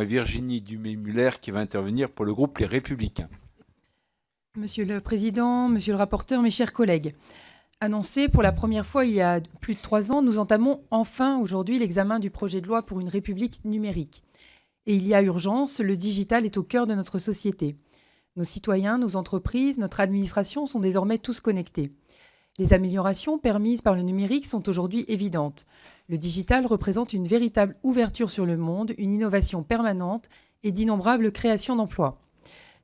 à Virginie Dumay-Muller qui va intervenir pour le groupe Les Républicains. Monsieur le Président, Monsieur le rapporteur, mes chers collègues, annoncé pour la première fois il y a plus de 3 ans, nous entamons enfin aujourd'hui l'examen du projet de loi pour une République numérique. Et il y a urgence, le digital est au cœur de notre société. Nos citoyens, nos entreprises, notre administration sont désormais tous connectés. Les améliorations permises par le numérique sont aujourd'hui évidentes. Le digital représente une véritable ouverture sur le monde, une innovation permanente et d'innombrables créations d'emplois.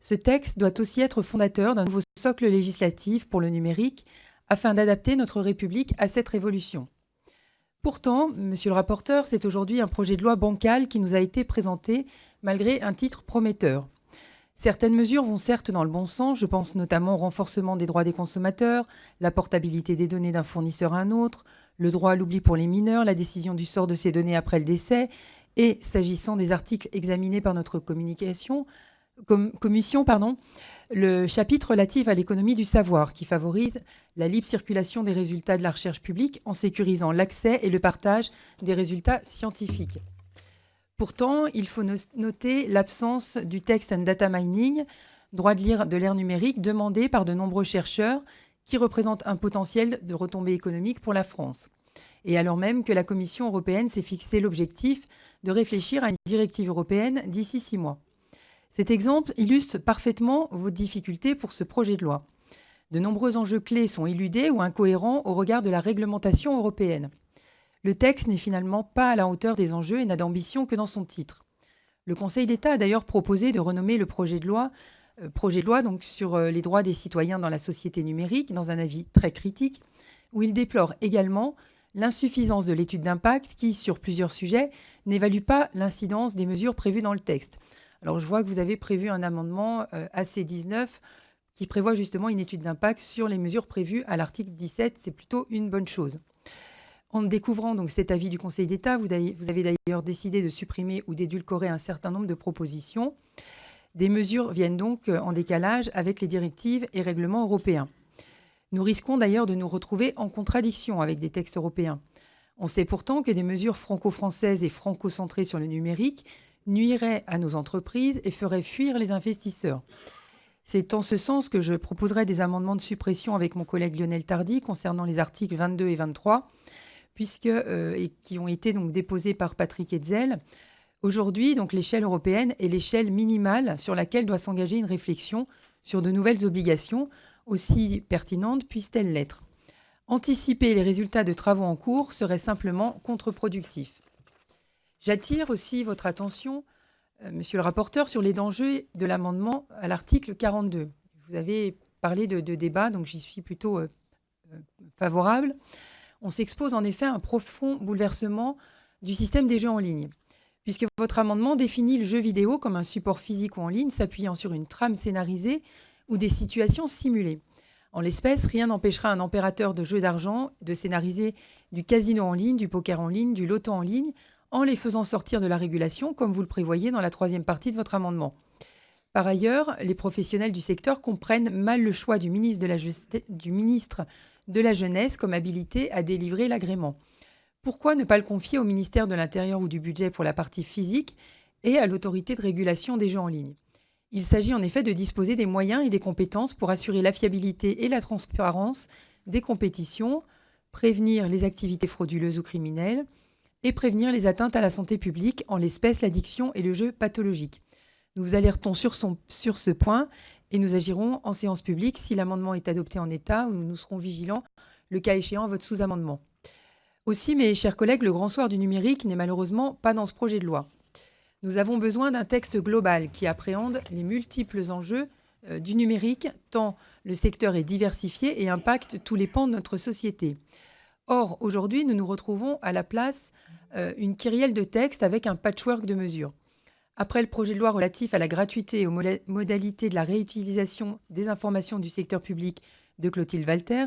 Ce texte doit aussi être fondateur d'un nouveau socle législatif pour le numérique afin d'adapter notre République à cette révolution. Pourtant, monsieur le rapporteur, c'est aujourd'hui un projet de loi bancal qui nous a été présenté malgré un titre prometteur. Certaines mesures vont certes dans le bon sens, je pense notamment au renforcement des droits des consommateurs, la portabilité des données d'un fournisseur à un autre, le droit à l'oubli pour les mineurs, la décision du sort de ces données après le décès, et s'agissant des articles examinés par notre commission, le chapitre relatif à l'économie du savoir qui favorise la libre circulation des résultats de la recherche publique en sécurisant l'accès et le partage des résultats scientifiques. Pourtant, il faut noter l'absence du text and data mining, droit de lire de l'ère numérique, demandé par de nombreux chercheurs qui représentent un potentiel de retombées économiques pour la France. Et alors même que la Commission européenne s'est fixé l'objectif de réfléchir à une directive européenne d'ici 6 mois. Cet exemple illustre parfaitement vos difficultés pour ce projet de loi. De nombreux enjeux clés sont éludés ou incohérents au regard de la réglementation européenne. Le texte n'est finalement pas à la hauteur des enjeux et n'a d'ambition que dans son titre. Le Conseil d'État a d'ailleurs proposé de renommer le projet de loi donc sur les droits des citoyens dans la société numérique, dans un avis très critique, où il déplore également l'insuffisance de l'étude d'impact qui, sur plusieurs sujets, n'évalue pas l'incidence des mesures prévues dans le texte. Alors, je vois que vous avez prévu un amendement AC19 qui prévoit justement une étude d'impact sur les mesures prévues à l'article 17. C'est plutôt une bonne chose. En découvrant donc cet avis du Conseil d'État, vous avez d'ailleurs décidé de supprimer ou d'édulcorer un certain nombre de propositions. Des mesures viennent donc en décalage avec les directives et règlements européens. Nous risquons d'ailleurs de nous retrouver en contradiction avec des textes européens. On sait pourtant que des mesures franco-françaises et franco-centrées sur le numérique nuirait à nos entreprises et ferait fuir les investisseurs. C'est en ce sens que je proposerai des amendements de suppression avec mon collègue Lionel Tardy concernant les articles 22 et 23, et qui ont été donc déposés par Patrick Hetzel. Aujourd'hui, donc, l'échelle européenne est l'échelle minimale sur laquelle doit s'engager une réflexion sur de nouvelles obligations, aussi pertinentes puissent-elles l'être. Anticiper les résultats de travaux en cours serait simplement contre-productif. J'attire aussi votre attention, monsieur le rapporteur, sur les dangers de l'amendement à l'article 42. Vous avez parlé de débat, donc j'y suis plutôt favorable. On s'expose en effet à un profond bouleversement du système des jeux en ligne, puisque votre amendement définit le jeu vidéo comme un support physique ou en ligne s'appuyant sur une trame scénarisée ou des situations simulées. En l'espèce, rien n'empêchera un opérateur de jeux d'argent de scénariser du casino en ligne, du poker en ligne, du loto en ligne, en les faisant sortir de la régulation, comme vous le prévoyez dans la 3e partie de votre amendement. Par ailleurs, les professionnels du secteur comprennent mal le choix du ministre de la Jeunesse comme habilité à délivrer l'agrément. Pourquoi ne pas le confier au ministère de l'Intérieur ou du Budget pour la partie physique et à l'autorité de régulation des jeux en ligne ? Il s'agit en effet de disposer des moyens et des compétences pour assurer la fiabilité et la transparence des compétitions, prévenir les activités frauduleuses ou criminelles et prévenir les atteintes à la santé publique, en l'espèce l'addiction et le jeu pathologique. Nous vous alertons sur ce point et nous agirons en séance publique si l'amendement est adopté en état, où nous serons vigilants, le cas échéant, à votre sous-amendement. Aussi, mes chers collègues, le grand soir du numérique n'est malheureusement pas dans ce projet de loi. Nous avons besoin d'un texte global qui appréhende les multiples enjeux du numérique, tant le secteur est diversifié et impacte tous les pans de notre société. Or, aujourd'hui, nous nous retrouvons à la place une kyrielle de textes avec un patchwork de mesures. Après le projet de loi relatif à la gratuité et aux modalités de la réutilisation des informations du secteur public de Clotilde Walter,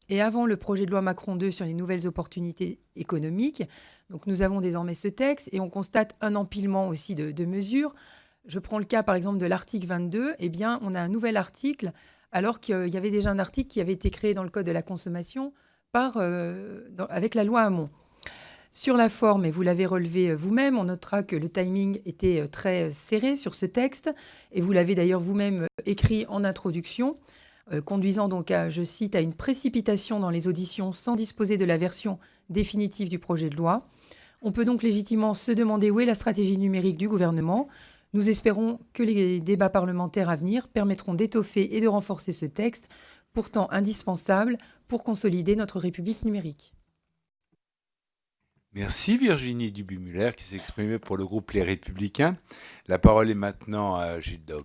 et avant le projet de loi Macron 2 sur les nouvelles opportunités économiques, donc nous avons désormais ce texte et on constate un empilement aussi de mesures. Je prends le cas par exemple de l'article 22, eh bien on a un nouvel article alors qu'il y avait déjà un article qui avait été créé dans le Code de la consommation avec la loi Hamon. Sur la forme, et vous l'avez relevé vous-même, on notera que le timing était très serré sur ce texte, et vous l'avez d'ailleurs vous-même écrit en introduction, conduisant donc à, je cite, à une précipitation dans les auditions sans disposer de la version définitive du projet de loi. On peut donc légitimement se demander où est la stratégie numérique du gouvernement. Nous espérons que les débats parlementaires à venir permettront d'étoffer et de renforcer ce texte, pourtant indispensable pour consolider notre République numérique. Merci Virginie Duby-Muller qui s'exprimait pour le groupe Les Républicains. La parole est maintenant à Gilles Daube.